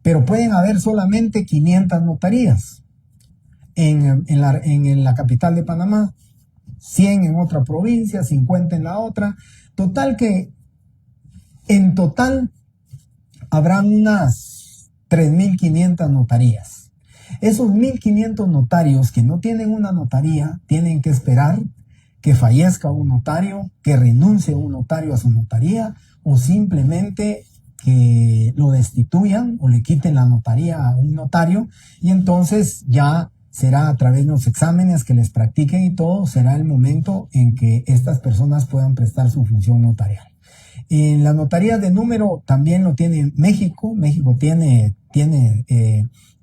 Pero pueden haber solamente 500 notarías. En la capital de Panamá, 100 en otra provincia, 50 en la otra. Total que en total habrán unas 3,500 notarías. Esos 1,500 notarios que no tienen una notaría tienen que esperar que fallezca un notario, que renuncie un notario a su notaría, o simplemente que lo destituyan o le quiten la notaría a un notario, y entonces ya será a través de los exámenes que les practiquen y todo, será el momento en que estas personas puedan prestar su función notarial. En la notaría de número también lo tiene México. México tiene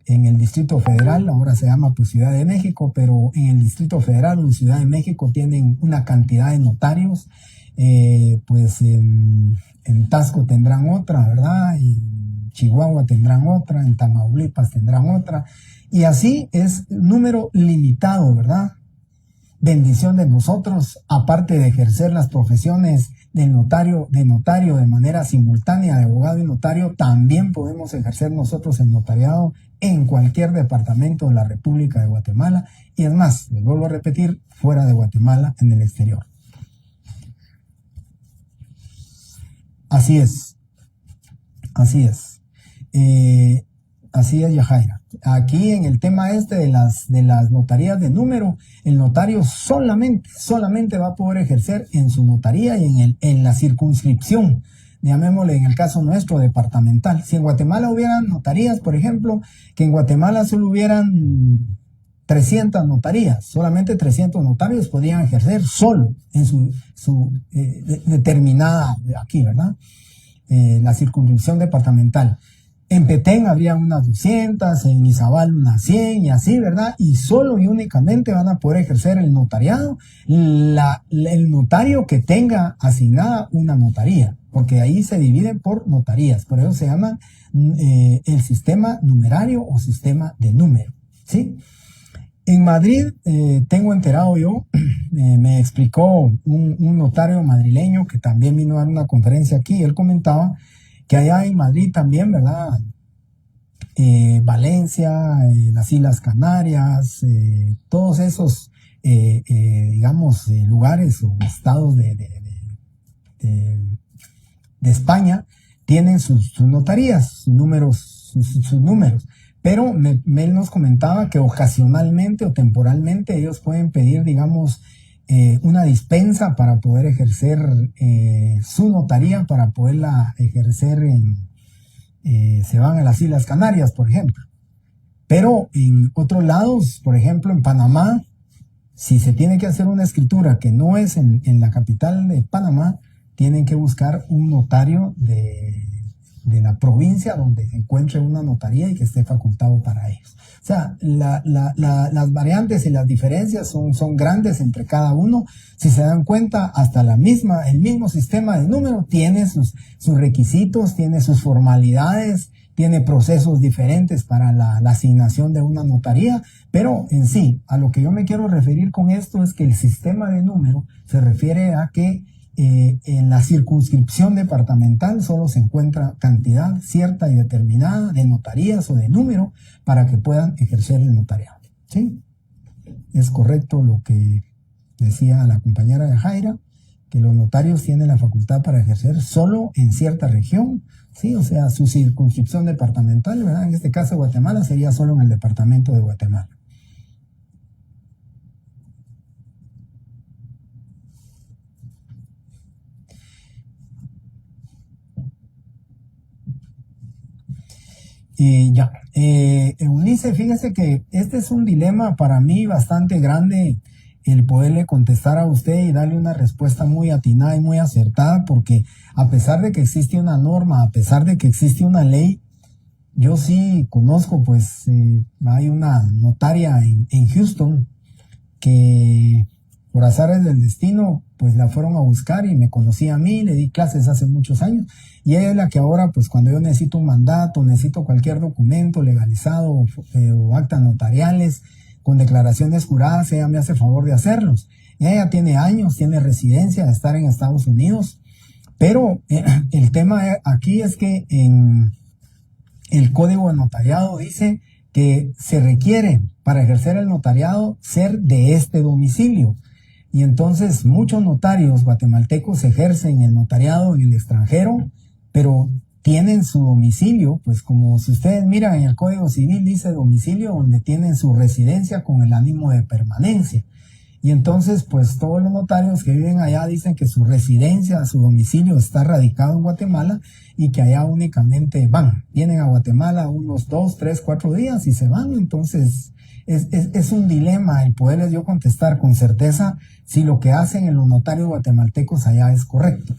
en el Distrito Federal, ahora se llama pues Ciudad de México, pero en el Distrito Federal o en Ciudad de México tienen una cantidad de notarios. Pues en Tasco tendrán otra, ¿verdad? En Chihuahua tendrán otra, en Tamaulipas tendrán otra. Y así es número limitado, ¿verdad? Bendición de nosotros, aparte de ejercer las profesiones de notario de manera simultánea, de abogado y notario, también podemos ejercer nosotros el notariado en cualquier departamento de la República de Guatemala. Y es más, les vuelvo a repetir, fuera de Guatemala, en el exterior. Así es. Así es. Así es, Yajaira. Aquí en el tema de las notarías de número, el notario solamente va a poder ejercer en su notaría y en la circunscripción llamémosle en el caso nuestro, departamental. Si en Guatemala hubieran notarías, por ejemplo, que en Guatemala solo hubieran 300 notarías, solamente 300 notarios podrían ejercer solo en determinada, aquí, ¿verdad? La circunscripción departamental. En Petén habría unas 200, en Izabal unas 100 y así, ¿verdad? Y solo y únicamente van a poder ejercer el notariado el notario que tenga asignada una notaría, porque ahí se dividen por notarías, por eso se llama el sistema numerario o sistema de número, ¿sí? En Madrid, tengo enterado yo, me explicó un notario madrileño que también vino a dar una conferencia aquí, él comentaba que allá en Madrid también, ¿verdad? Valencia, las Islas Canarias, todos esos, digamos, lugares o estados de España tienen sus notarías, sus números. Pero él nos comentaba que ocasionalmente o temporalmente ellos pueden pedir, digamos, una dispensa para poder ejercer su notaría, para poderla ejercer se van a las Islas Canarias, por ejemplo. Pero en otros lados, por ejemplo en Panamá, si se tiene que hacer una escritura que no es en la capital de Panamá, tienen que buscar un notario de la provincia donde se encuentre una notaría y que esté facultado para ellos. O sea, las variantes y las diferencias son grandes entre cada uno. Si se dan cuenta, hasta el mismo sistema de número tiene sus requisitos, tiene sus formalidades, tiene procesos diferentes para la asignación de una notaría, pero en sí, a lo que yo me quiero referir con esto es que el sistema de número se refiere a que en la circunscripción departamental solo se encuentra cantidad cierta y determinada de notarías o de número para que puedan ejercer el notariado. ¿Sí? Es correcto lo que decía la compañera de Jaira, que los notarios tienen la facultad para ejercer solo en cierta región, ¿sí? O sea, su circunscripción departamental, ¿verdad? En este caso Guatemala sería solo en el departamento de Guatemala. Eunice, fíjese que este es un dilema para mí bastante grande, el poderle contestar a usted y darle una respuesta muy atinada y muy acertada, porque a pesar de que existe una norma, a pesar de que existe una ley, yo sí conozco, pues hay una notaria en Houston que por azares del destino, pues la fueron a buscar y me conocía a mí, le di clases hace muchos años, y ella es la que ahora, pues cuando yo necesito un mandato, necesito cualquier documento legalizado o actas notariales con declaraciones juradas, ella me hace favor de hacerlos. Y ella tiene años, tiene residencia de estar en Estados Unidos, pero el tema aquí es que en el Código de Notariado dice que se requiere para ejercer el notariado ser de este domicilio. Y entonces muchos notarios guatemaltecos ejercen el notariado en el extranjero, pero tienen su domicilio, pues como si ustedes miran en el Código Civil dice domicilio donde tienen su residencia con el ánimo de permanencia. Y entonces, pues todos los notarios que viven allá dicen que su residencia, su domicilio está radicado en Guatemala y que allá únicamente vienen a Guatemala unos 2, 3, 4 días y se van. Entonces, es un dilema el poderles yo contestar con certeza si lo que hacen en los notarios guatemaltecos allá es correcto.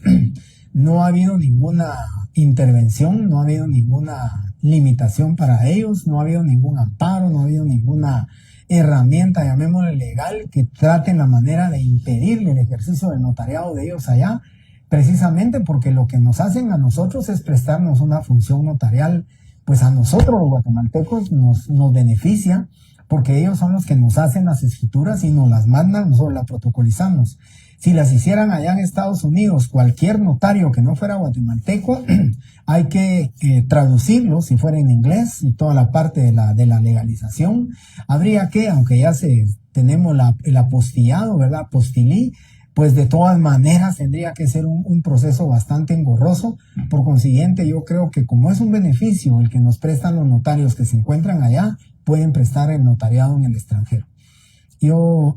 No ha habido ninguna intervención, no ha habido ninguna limitación para ellos, no ha habido ningún amparo, no ha habido ninguna herramienta, llamémosle legal, que traten la manera de impedirle el ejercicio del notariado de ellos allá, precisamente porque lo que nos hacen a nosotros es prestarnos una función notarial, pues a nosotros los guatemaltecos nos beneficia, porque ellos son los que nos hacen las escrituras y nos las mandan, nosotros las protocolizamos. Si las hicieran allá en Estados Unidos, cualquier notario que no fuera guatemalteco, hay que traducirlo, si fuera en inglés, y toda la parte de la legalización. Habría que, aunque ya tenemos el apostillado, ¿verdad? Apostilí, pues de todas maneras tendría que ser un proceso bastante engorroso. Por consiguiente, yo creo que como es un beneficio el que nos prestan los notarios que se encuentran allá, pueden prestar el notariado en el extranjero. Yo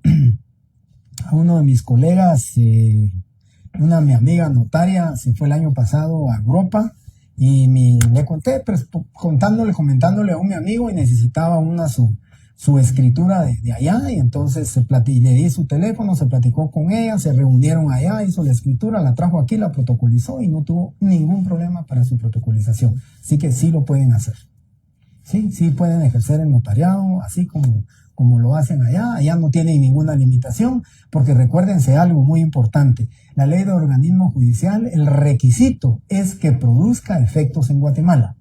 a uno de mis colegas mi amiga notaria se fue el año pasado a Europa y le conté, pues, comentándole a un mi amigo y necesitaba su escritura de allá y entonces le di su teléfono, se platicó con ella, se reunieron allá, hizo la escritura, la trajo aquí, la protocolizó y no tuvo ningún problema para su protocolización. Así que sí lo pueden hacer. Sí pueden ejercer el notariado así como lo hacen allá. Allá no tienen ninguna limitación, porque recuérdense algo muy importante. La ley de organismo judicial, el requisito es que produzca efectos en Guatemala.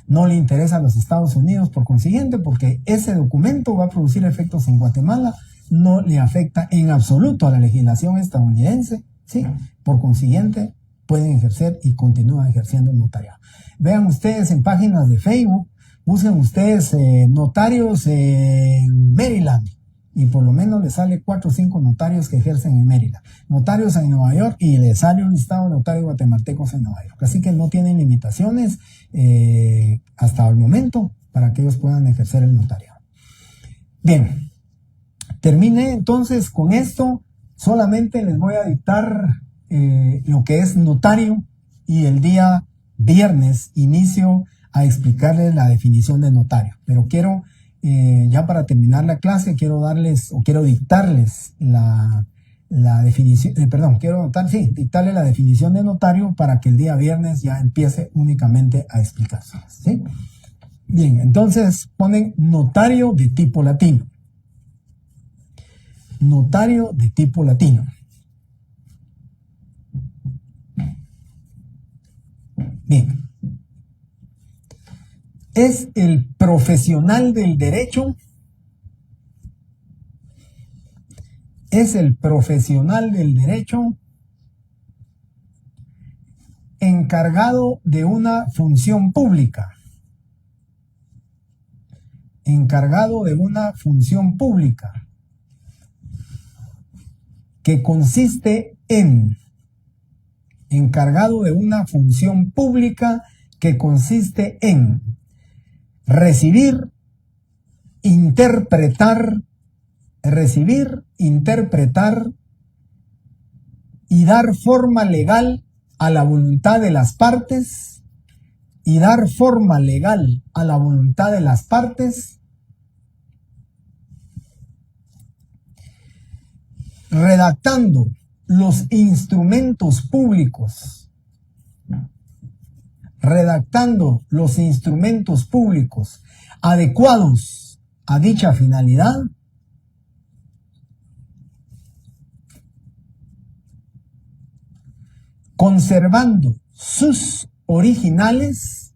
No le interesa a los Estados Unidos, por consiguiente, porque ese documento va a producir efectos en Guatemala, no le afecta en absoluto a la legislación estadounidense, ¿sí? Por consiguiente, pueden ejercer y continúan ejerciendo el notariado. Vean ustedes en páginas de Facebook, busquen ustedes notarios en Maryland y por lo menos les sale 4 o 5 notarios que ejercen en Maryland, notarios en Nueva York y les sale un listado de notarios guatemaltecos en Nueva York. Así que no tienen limitaciones hasta el momento para que ellos puedan ejercer el notariado. Bien, terminé entonces con esto. Solamente les voy a dictar lo que es notario y el día viernes inicio a explicarles la definición de notario. Pero quiero, ya para terminar la clase, quiero dictarles la definición, dictarles la definición de notario para que el día viernes ya empiece únicamente a explicárselas, ¿sí? Bien, entonces ponen notario de tipo latino. Notario de tipo latino. Bien. Es el profesional del derecho. Es el profesional del derecho encargado de una función pública. Encargado de una función pública que consiste en encargado de una función pública que consiste en recibir, interpretar y dar forma legal a la voluntad de las partes, redactando los instrumentos públicos adecuados a dicha finalidad, conservando sus originales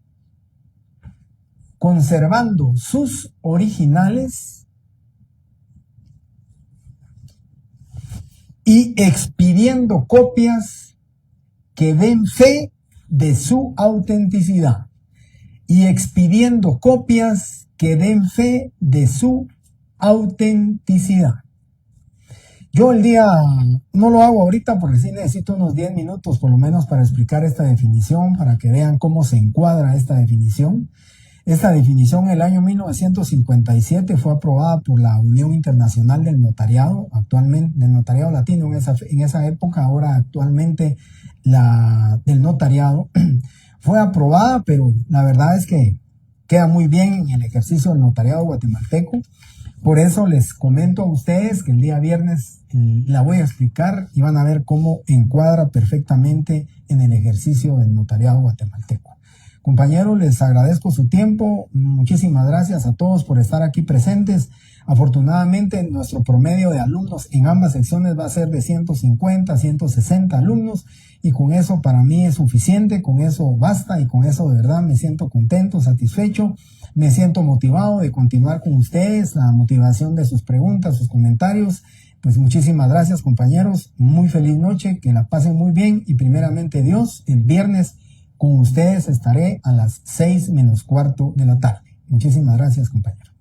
y expidiendo copias que den fe de su autenticidad. Yo el día no lo hago ahorita porque sí necesito unos 10 minutos por lo menos para explicar esta definición, para que vean cómo se encuadra esta definición. Esta definición en el año 1957 fue aprobada por la Unión Internacional del Notariado, actualmente del Notariado Latino en esa época, ahora actualmente la del notariado. Fue aprobada, pero la verdad es que queda muy bien en el ejercicio del notariado guatemalteco. Por eso les comento a ustedes que el día viernes la voy a explicar y van a ver cómo encuadra perfectamente en el ejercicio del notariado guatemalteco. Compañeros, les agradezco su tiempo. Muchísimas gracias a todos por estar aquí presentes. Afortunadamente, nuestro promedio de alumnos en ambas secciones va a ser de 150, 160 alumnos y con eso para mí es suficiente, con eso basta y con eso de verdad me siento contento, satisfecho, me siento motivado de continuar con ustedes, la motivación de sus preguntas, sus comentarios. Pues muchísimas gracias, compañeros, muy feliz noche, que la pasen muy bien y primeramente Dios, el viernes con ustedes estaré a las 6:15 de la tarde. Muchísimas gracias, compañero.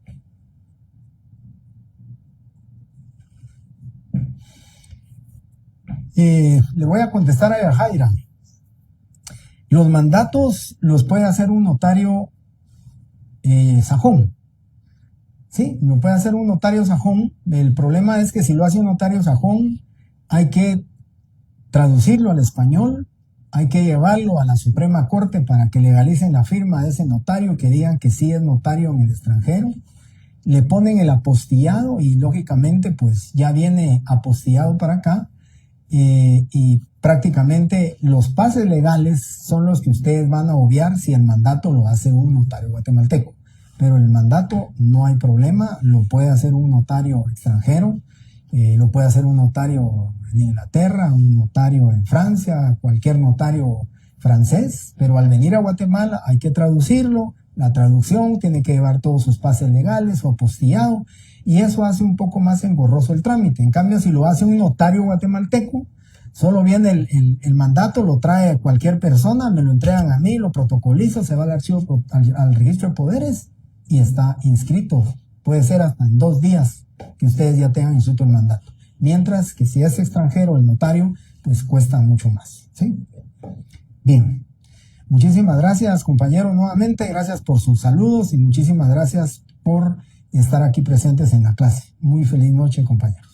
Le voy a contestar a Yajaira. Los mandatos los puede hacer un notario sajón. Sí, lo puede hacer un notario sajón. El problema es que si lo hace un notario sajón, hay que traducirlo al español, hay que llevarlo a la Suprema Corte para que legalicen la firma de ese notario, que digan que sí es notario en el extranjero. Le ponen el apostillado y lógicamente pues ya viene apostillado para acá, y prácticamente los pases legales son los que ustedes van a obviar si el mandato lo hace un notario guatemalteco. Pero el mandato no hay problema, lo puede hacer un notario extranjero, lo puede hacer un notario en Inglaterra, un notario en Francia, cualquier notario francés, pero al venir a Guatemala hay que traducirlo. La traducción tiene que llevar todos sus pases legales, su apostillado, y eso hace un poco más engorroso el trámite. En cambio, si lo hace un notario guatemalteco, solo viene el mandato, lo trae cualquier persona, me lo entregan a mí, lo protocolizo, se va al archivo, al registro de poderes y está inscrito. Puede ser hasta en 2 días que ustedes ya tengan inscrito el mandato. Mientras que si es extranjero el notario, pues cuesta mucho más, ¿sí? Bien. Muchísimas gracias, compañeros, nuevamente. Gracias por sus saludos y muchísimas gracias por estar aquí presentes en la clase. Muy feliz noche, compañeros.